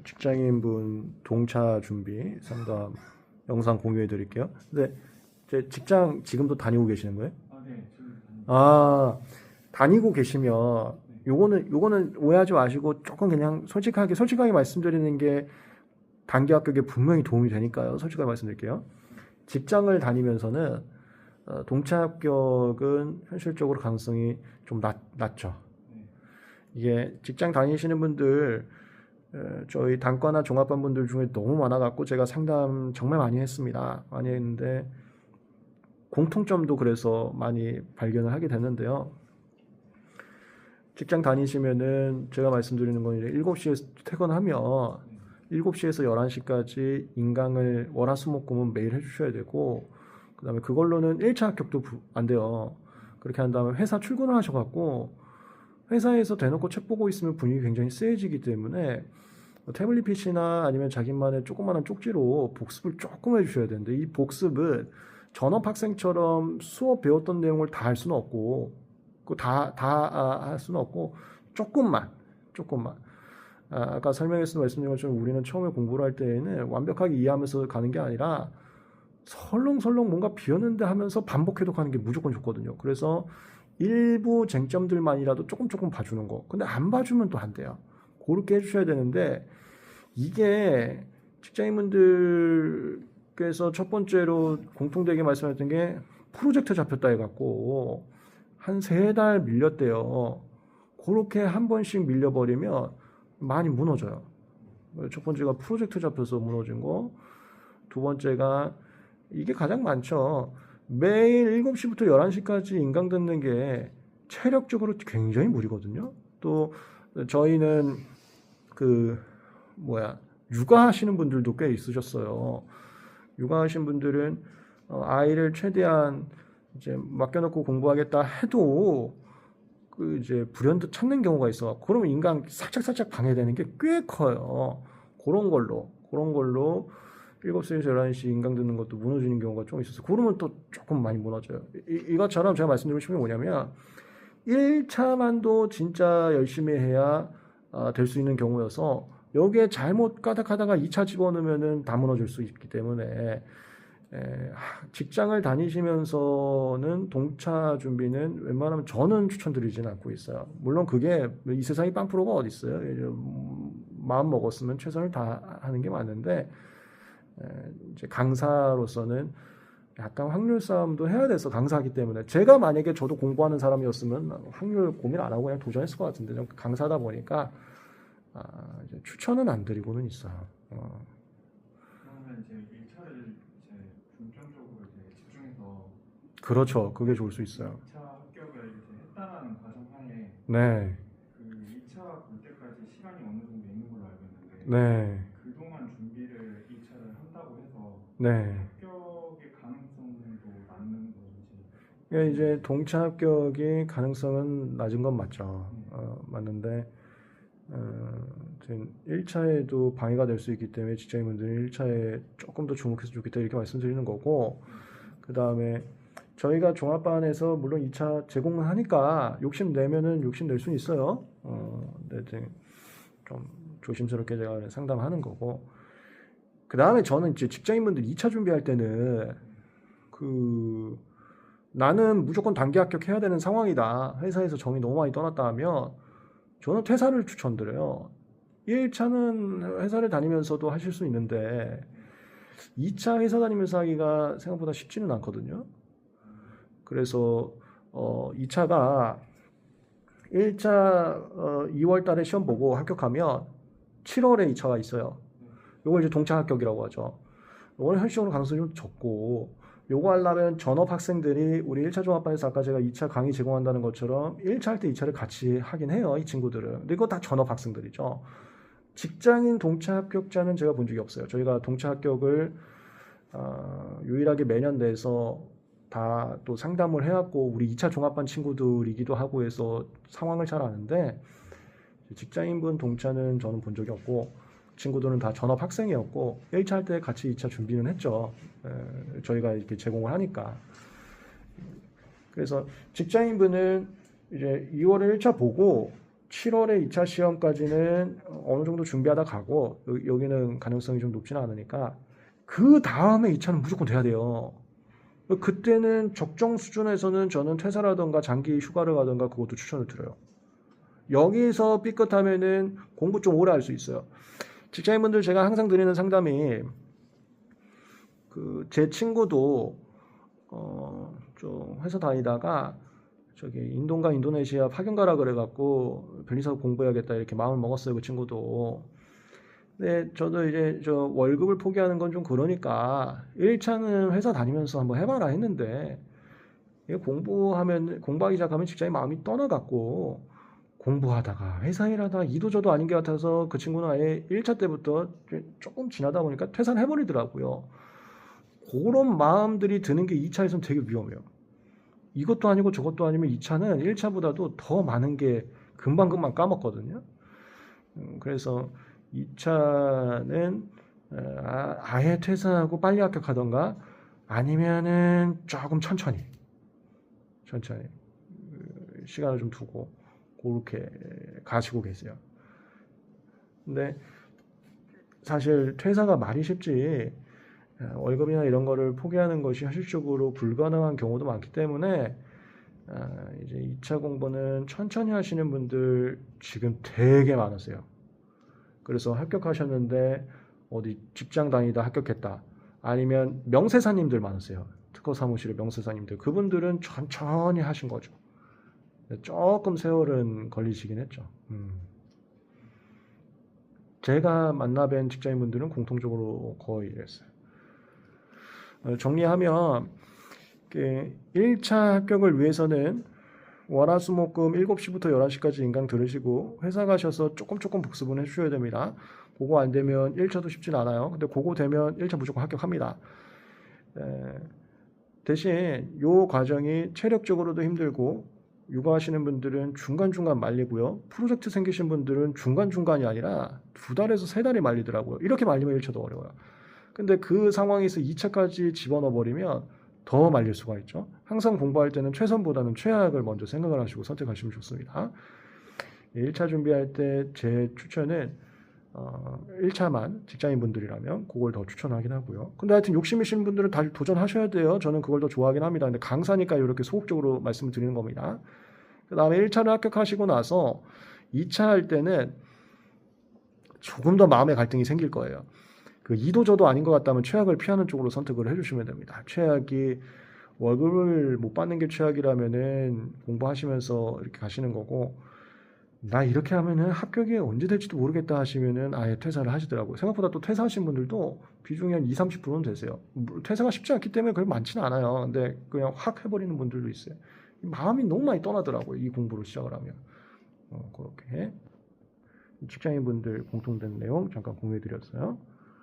직장인분 동차 준비 상담 영상 공유해 드릴게요. 근데 제 직장 지금도 다니고 계시는 거예요? 네. 지금 아, 다니고 계시면 네. 요거는 오해하지 마시고 조금 그냥 솔직하게 말씀드리는 게 단기 합격에 분명히 도움이 되니까요. 솔직하게 말씀드릴게요. 직장을 다니면서는 동차 합격은 현실적으로 가능성이 좀 낮죠. 네. 이게 직장 다니시는 분들 저희 단과나 종합반 분들 중에 너무 많아갖고 제가 상담 정말 많이 했습니다. 많이 했는데 공통점도 그래서 많이 발견을 하게 됐는데요. 직장 다니시면은 제가 말씀드리는 건 이제 7시에 퇴근하면 7시에서 11시까지 인강을 월화수목금은 매일 해주셔야 되고, 그 다음에 그걸로는 1차 합격도 안 돼요. 그렇게 한 다음에 회사 출근을 하셔갖고 회사에서 대놓고 책 보고 있으면 분위기 굉장히 쎄해지기 때문에 태블릿 PC나 아니면 자기만의 조그마한 쪽지로 복습을 조금 해주셔야 되는데, 이 복습은 전업 학생처럼 수업 배웠던 내용을 다 할 수는 없고, 다 할 수는 없고, 조금만. 아까 설명해서 말씀드린 것처럼 우리는 처음에 공부를 할 때에는 완벽하게 이해하면서 가는 게 아니라 설렁설렁 뭔가 비었는데 하면서 반복해도 가는 게 무조건 좋거든요. 그래서 일부 쟁점들만이라도 조금 봐주는 거. 근데 안 봐주면 또 안 돼요. 그렇게 해주셔야 되는데, 이게 직장인분들께서 첫 번째로 공통되게 말씀하셨던 게 프로젝트 잡혔다 해갖고 한 3달 밀렸대요. 그렇게 한 번씩 밀려버리면 많이 무너져요. 첫 번째가 프로젝트 잡혀서 무너진 거, 두 번째가 이게 가장 많죠. 매일 7시부터 11시까지 인강 듣는 게 체력적으로 굉장히 무리거든요. 또 저희는 육아하시는 분들도 꽤 있으셨어요. 육아하신 분들은 아이를 최대한 이제 맡겨놓고 공부하겠다 해도 이제 불현듯 찾는 경우가 있어. 그러면 인강 살짝 방해되는 게 꽤 커요. 그런 걸로 7시에서 11시 인강 듣는 것도 무너지는 경우가 좀 있었어요. 그러면 또 조금 많이 무너져요. 이것처럼 제가 말씀드리고 싶은 게 뭐냐면 1차만도 진짜 열심히 해야 될 수 있는 경우여서, 여기에 잘못 가닥하다가 2차 집어넣으면 다 무너질 수 있기 때문에 직장을 다니시면서는 동차 준비는 웬만하면 저는 추천드리지는 않고 있어요. 물론 그게 이 세상에 빵프로가 어디 있어요. 마음 먹었으면 최선을 다하는 게 맞는데, 이제 강사로서는 약간 확률 싸움도 해야 돼서 강사하기 때문에, 제가 만약에 저도 공부하는 사람이었으면 확률 고민 안 하고 그냥 도전했을 것 같은데, 좀 강사다 보니까 이제 추천은 안 드리고는 있어요. 그러면 이제 1차를 이제 중점적으로 이제 집중해서 그렇죠. 그게 좋을 수 있어요. 2차 합격을 이제 했다는 가정하에 네. 그 2차 볼 때까지 시간이 어느 정도 있는 걸로 알고 있는데, 네. 그동안 준비를 2차를 한다고 해서 네. 합격의 가능성도 낮는 건지. 그러니까 이제 동차 합격이 가능성은 낮은 건 맞죠. 맞는데, 지금 1차에도 방해가 될 수 있기 때문에 직장인분들은 1차에 조금 더 주목해서 좋겠다 이렇게 말씀드리는 거고, 그 다음에 저희가 종합반에서 물론 2차 제공을 하니까 욕심내면은 욕심낼 수는 있어요. 근데 좀 조심스럽게 제가 상담하는 거고, 그 다음에 저는 이제 직장인분들 2차 준비할 때는 나는 무조건 단기 합격해야 되는 상황이다, 회사에서 정이 너무 많이 떠났다 하면 저는 퇴사를 추천드려요. 1차는 회사를 다니면서도 하실 수 있는데 2차 회사 다니면서 하기가 생각보다 쉽지는 않거든요. 그래서 2차가 1차 2월 달에 시험 보고 합격하면 7월에 2차가 있어요. 요걸 이제 동차 합격이라고 하죠. 요거는 현실적으로 가능성이 좀 적고, 요거 하려면 전업 학생들이 우리 1차 종합반에서 아까 제가 2차 강의 제공한다는 것처럼 1차 할 때 2차를 같이 하긴 해요, 이 친구들은. 근데 이거 다 전업 학생들이죠. 직장인 동차 합격자는 제가 본 적이 없어요. 저희가 동차 합격을 유일하게 매년 내서 다 또 상담을 해왔고, 우리 2차 종합반 친구들이기도 하고 해서 상황을 잘 아는데, 직장인분 동차는 저는 본 적이 없고, 친구들은 다 전업 학생이었고 1차 할 때 같이 2차 준비는 했죠. 저희가 이렇게 제공을 하니까. 그래서 직장인분은 이제 2월에 1차 보고 7월에 2차 시험까지는 어느 정도 준비하다 가고 여기는 가능성이 좀 높지는 않으니까 그 다음에 2차는 무조건 돼야 돼요. 그때는 적정 수준에서는 저는 퇴사라든가 장기 휴가를 가든가 그것도 추천을 드려요. 여기서 삐끗하면은 공부 좀 오래 할 수 있어요. 직장인분들 제가 항상 드리는 상담이 제 친구도 좀 회사 다니다가 저기 인도인가 인도네시아 파견 가라 그래갖고 변리사 공부해야겠다 이렇게 마음을 먹었어요. 그 친구도. 근데 저도 이제 저 월급을 포기하는 건 좀 그러니까 1차는 회사 다니면서 한번 해봐라 했는데 공부하기 시작하면 직장에 마음이 떠나갖고 공부하다가 회사 일하다가 이도저도 아닌 게 같아서 그 친구는 아예 1차 때부터 조금 지나다 보니까 퇴사를 해버리더라고요. 그런 마음들이 드는 게 2차에서는 되게 위험해요. 이것도 아니고 저것도 아니면 2차는 1차보다도 더 많은 게 금방금방 까먹거든요. 그래서 2차는 아예 퇴사하고 빨리 합격하던가 아니면은 조금 천천히 시간을 좀 두고 그렇게 가시고 계세요. 근데 사실 퇴사가 말이 쉽지 월급이나 이런 거를 포기하는 것이 현실적으로 불가능한 경우도 많기 때문에 이제 2차 공부는 천천히 하시는 분들 지금 되게 많으세요. 그래서 합격하셨는데 어디 직장 다니다 합격했다. 아니면 명세사님들 많으세요. 특허 사무실의 명세사님들. 그분들은 천천히 하신 거죠. 조금 세월은 걸리시긴 했죠. 제가 만나뵌 직장인분들은 공통적으로 거의 이랬어요. 정리하면 1차 합격을 위해서는 월화수목금 7시부터 11시까지 인강 들으시고 회사 가셔서 조금 복습은 해주셔야 됩니다. 그거 안 되면 1차도 쉽진 않아요. 근데 그거 되면 1차 무조건 합격합니다. 대신 이 과정이 체력적으로도 힘들고 육아하시는 분들은 중간중간 말리고요. 프로젝트 생기신 분들은 중간중간이 아니라 2달에서 3달이 말리더라고요. 이렇게 말리면 1차도 어려워요. 근데 그 상황에서 2차까지 집어넣어 버리면 더 말릴 수가 있죠. 항상 공부할 때는 최선보다는 최악을 먼저 생각을 하시고 선택하시면 좋습니다. 1차 준비할 때 제 추천은 1차만 직장인분들이라면 그걸 더 추천하긴 하고요. 근데 하여튼 욕심 있으신 분들은 다 도전하셔야 돼요. 저는 그걸 더 좋아하긴 합니다. 근데 강사니까 이렇게 소극적으로 말씀을 드리는 겁니다. 그 다음에 1차를 합격하시고 나서 2차 할 때는 조금 더 마음의 갈등이 생길 거예요. 이도저도 아닌 것 같다면 최악을 피하는 쪽으로 선택을 해주시면 됩니다. 최악이 월급을 못 받는 게 최악이라면은 공부하시면서 이렇게 가시는 거고, 나 이렇게 하면은 합격이 언제 될지도 모르겠다 하시면은 아예 퇴사를 하시더라고요. 생각보다 또 퇴사하신 분들도 비중이 한 20-30%는 되세요. 퇴사가 쉽지 않기 때문에 그렇게 많지는 않아요. 근데 그냥 확 해버리는 분들도 있어요. 마음이 너무 많이 떠나더라고요. 이 공부를 시작을 하면. 그렇게 직장인분들 공통된 내용 잠깐 공유해드렸어요.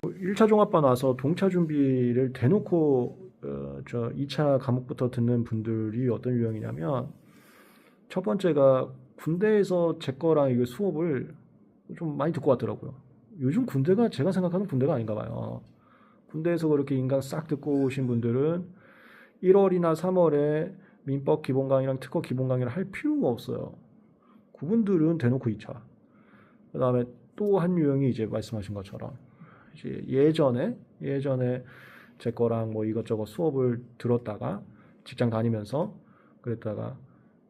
1차 종합반 와서 동차 준비를 대놓고 2차 과목부터 듣는 분들이 어떤 유형이냐면 첫 번째가 군대에서 제 거랑 이거 수업을 좀 많이 듣고 왔더라고요. 요즘 군대가 제가 생각하는 군대가 아닌가 봐요. 군대에서 그렇게 인강 싹 듣고 오신 분들은 1월이나 3월에 민법 기본 강의랑 특허 기본 강의를 할 필요가 없어요. 그분들은 대놓고 2차. 그 다음에 또 한 유형이 이제 말씀하신 것처럼 이제 예전에 제 거랑 뭐 이것저것 수업을 들었다가 직장 다니면서 그랬다가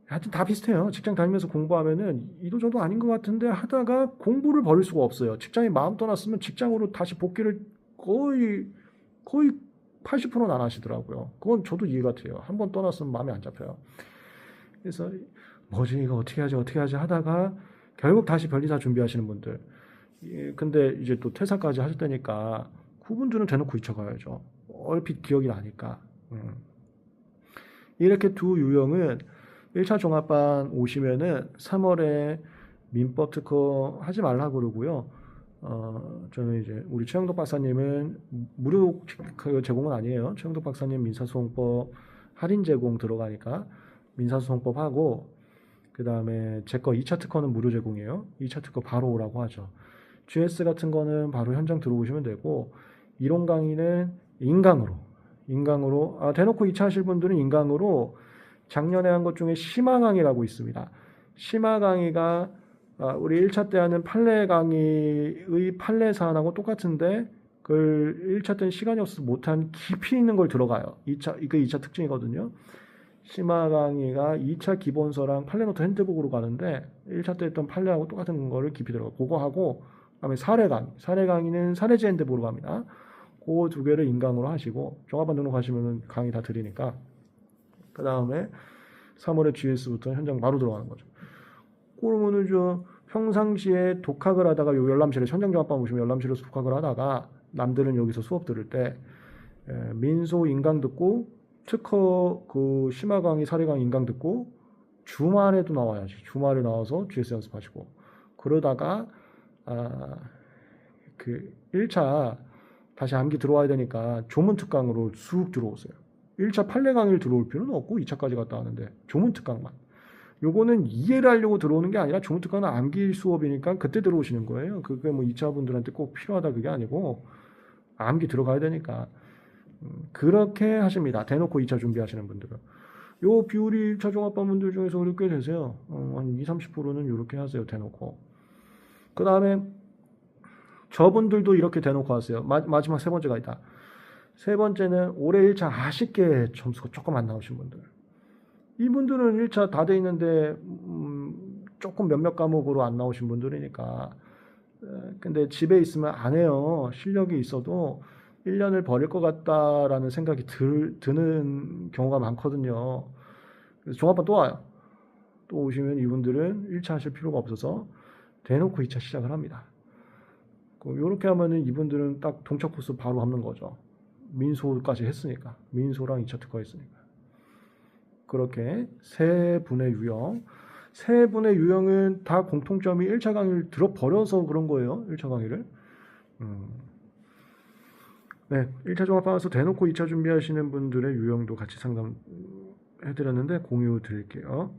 하여튼 다 비슷해요. 직장 다니면서 공부하면은 이도저도 아닌 것 같은데 하다가 공부를 버릴 수가 없어요. 직장에 마음 떠났으면 직장으로 다시 복귀를 거의 80%는 안 하시더라고요. 그건 저도 이해가 돼요. 한 번 떠났으면 마음이 안 잡혀요. 그래서 뭐지 이거 어떻게 하지 하다가 결국 다시 변리사 준비하시는 분들. 근데 이제 또 퇴사까지 하셨다니까 그분들은 대놓고 2차 가야죠. 얼핏 기억이 나니까. 이렇게 두 유형은 1차 종합반 오시면은 3월에 민법 특허 하지 말라고 그러고요. 저는 이제 우리 최영덕 박사님은 무료 제공은 아니에요. 최영덕 박사님 민사소송법 할인 제공 들어가니까 민사소송법 하고 그 다음에 제 거 2차 특허는 무료 제공이에요. 2차 특허 바로 오라고 하죠. GS 같은 거는 바로 현장 들어오시면 되고 이론 강의는 인강으로 대놓고 2차 하실 분들은 인강으로 작년에 한 것 중에 심화 강의라고 있습니다. 심화 강의가 우리 1차 때 하는 판례 강의의 판례 사안하고 똑같은데 그걸 1차 때는 시간이 없어서 못한 깊이 있는 걸 들어가요. 2차, 이게 2차 특징이거든요. 심화 강의가 2차 기본서랑 판례노트 핸드북으로 가는데 1차 때 했던 판례하고 똑같은 거를 깊이 들어가. 그거 하고 그다음에 사례 강의. 사례 강의는 사례지 핸드북으로 갑니다. 그 두 개를 인강으로 하시고 종합반 등록하시면 강의 다 드리니까 그 다음에 3월에 GS부터 현장 바로 들어가는 거죠. 그러면은 저 평상시에 독학을 하다가 요 열람실에 현장종합반 보시면 열람실에서 독학을 하다가 남들은 여기서 수업 들을 때 민소 인강 듣고 특허 그 심화 강의 사례 강의 인강 듣고 주말에도 나와야지. 주말에 나와서 GS 연습하시고 그러다가 그 1차 다시 암기 들어와야 되니까 조문 특강으로 쑥 들어오세요. 1차 판례 강의를 들어올 필요는 없고 2차까지 갔다 하는데 조문 특강만. 요거는 이해를 하려고 들어오는 게 아니라 조문 특강은 암기 수업이니까 그때 들어오시는 거예요. 그게 뭐 2차 분들한테 꼭 필요하다 그게 아니고 암기 들어가야 되니까 그렇게 하십니다. 대놓고 2차 준비하시는 분들은. 요 비율이 1차 종합반 분들 중에서 꽤 되세요. 한 20-30%는 이렇게 하세요. 대놓고. 그 다음에 저분들도 이렇게 대놓고 하세요. 마지막 세 번째가 있다. 세 번째는 올해 1차 아쉽게 점수가 조금 안 나오신 분들. 이분들은 1차 다 돼 있는데 조금 몇몇 과목으로 안 나오신 분들이니까 근데 집에 있으면 안 해요. 실력이 있어도 1년을 버릴 것 같다라는 생각이 드는 경우가 많거든요. 그래서 종합반 또 와요. 또 오시면 이분들은 1차 하실 필요가 없어서 대놓고 2차 시작을 합니다. 이렇게 하면은 이분들은 딱 동차 코스 바로 잡는 거죠. 민소까지 했으니까. 민소랑 2차 특허 했으니까. 그렇게 세 분의 유형. 세 분의 유형은 다 공통점이 1차 강의를 들어버려서 그런 거예요. 1차 강의를. 네, 1차 종합반에서 대놓고 2차 준비하시는 분들의 유형도 같이 상담해드렸는데 공유 드릴게요.